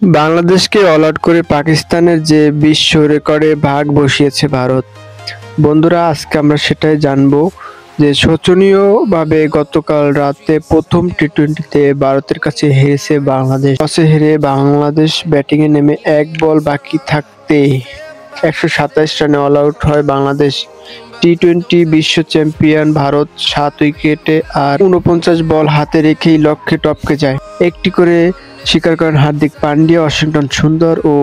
বাংলাদেশকে all out করে পাকিস্তানের যে বিশ্ব রেকর্ডে ভাগ বসিয়েছে ভারত। বন্ধুরা, আজকে আমরা সেটাই জানবো যে শোচনীয়ভাবে গতকাল রাতে প্রথম টি-টোয়েন্টিতে ভারতের কাছে হেরেছে বাংলাদেশ। টসে হেরে বাংলাদেশ ব্যাটিংয়ে নেমে এক বল বাকি থাকতে ১২৭ রানে অল আউট হয় বাংলাদেশ। টি-টোয়েন্টি বিশ্ব চ্যাম্পিয়ন ভারত ৭ উইকেটে আর ৪৯ বল হাতে রেখেই লক্ষ্যে টপকে যায়। একটি করে স্বীকার করেন হার্দিক পান্ডিয়া, ওয়াশিংটন সুন্দর ও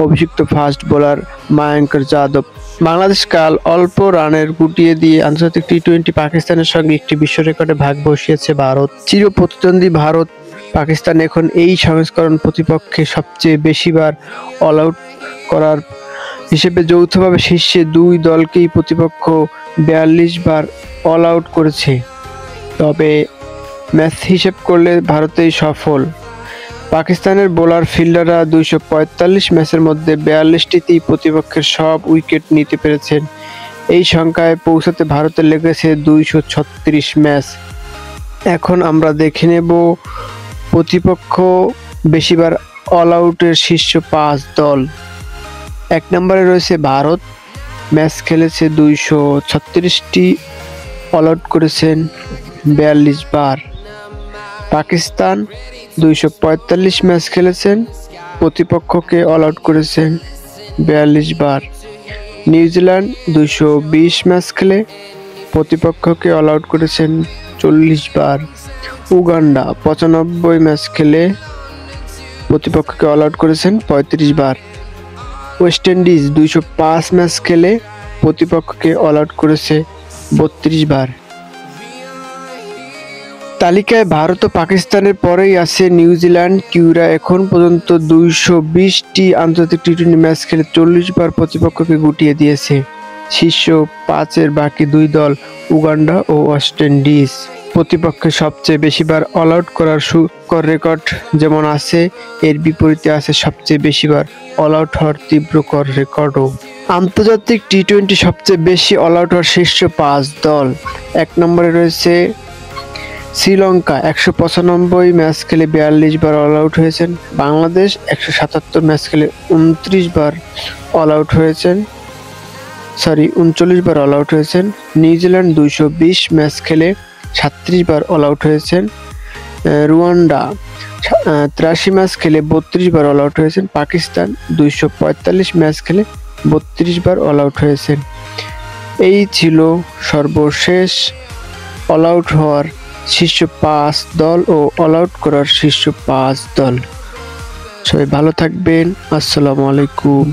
অভিষিক্ত ফাস্ট বোলার মায়াঙ্ক যাদব। বাংলাদেশ কাল অল্প রানের গুটিয়ে দিয়ে আন্তর্জাতিক টি-টোয়েন্টি পাকিস্তানের সঙ্গে একটি বিশ্ব রেকর্ডে ভাগ বসিয়েছে ভারত। চির প্রতিদ্বন্দ্বী ভারত পাকিস্তান এখন এই সংস্করণ প্রতিপক্ষে সবচেয়ে বেশিবার অল আউট করার হিসেবে যৌথভাবে শীর্ষে দুই দলকেই প্রতিপক্ষ ৪২ বার অল আউট করেছে। তবে ম্যাচ হিসেব করলে ভারতেই সফল। পাকিস্তানের বোলার ফিল্ডাররা ২৪৫ ম্যাচের মধ্যে ৪২টিতেই প্রতিপক্ষের সব উইকেট নিতে পেরেছেন। এই সংখ্যায় পৌঁছাতে ভারতের লেগেছে ২৩৬ ম্যাচ। এখন আমরা দেখে নেব প্রতিপক্ষ বেশিবার অল আউটের শীর্ষ ৫ দল। ১ নম্বরে রয়েছে ভারত, ম্যাচ খেলেছে ২৩৬টি, অল আউট করেছেন ৪২ বার। পাকিস্তান ২৪৫ ম্যাচ খেলেছেন, প্রতিপক্ষকে অল আউট করেছেন ৪২ বার। নিউজিল্যান্ড ২২০ ম্যাচ খেলে প্রতিপক্ষকে অল আউট করেছেন ৪০ বার। উগান্ডা ৯৫ ম্যাচ খেলে প্রতিপক্ষকে অল আউট করেছেন ৩৫ বার। ওয়েস্ট ইন্ডিজ ২০৫ ম্যাচ খেলে প্রতিপক্ষকে অল আউট করেছে ৩২ বার। তালিকায় ভারত ও পাকিস্তানের পরেই আছে নিউজিল্যান্ড। কিউরা এখন পর্যন্ত ২২০টি আন্তর্জাতিক টি-টোয়েন্টি ম্যাচ খেলে ৪০ বার প্রতিপক্ষকে গুটিয়ে দিয়েছে। শীর্ষ ৫-এর বাকি দুই দল উগান্ডা ও ওয়েস্ট ইন্ডিজ। প্রতিপক্ষের সবচেয়ে বেশিবার অল আউট করার সুকর রেকর্ড যেমন আছে, এর বিপরীতে আছে সবচেয়ে বেশিবার অল আউট হওয়ার তীব্রকর রেকর্ডও। আন্তর্জাতিক টি-টোয়েন্টি সবচেয়ে বেশি অল আউট হওয়ার শীর্ষ ৫ দল। ১ নম্বরে রয়েছে শ্রীলঙ্কা, ১৯৫ ম্যাচ খেলে ৪২ বার অল আউট হয়েছেন। বাংলাদেশ ১৭৭ ম্যাচ খেলে ৩৯ বার অল আউট হয়েছেন। নিউজিল্যান্ড ২২০ ম্যাচ খেলে ৩৭ বার অল আউট হয়েছেন। রুয়ান্ডা ৮৩ ম্যাচ খেলে ৩২ বার অল আউট হয়েছেন। পাকিস্তান ২৪৫ ম্যাচ খেলে ৩২ বার অল আউট হয়েছেন। এই ছিল সর্বশেষ অল আউট হওয়ার শীর্ষ ৫ দল ও অল আউট করার শীর্ষ ৫ দল। সবাই ভালো থাকবেন। আসসালামু আলাইকুম।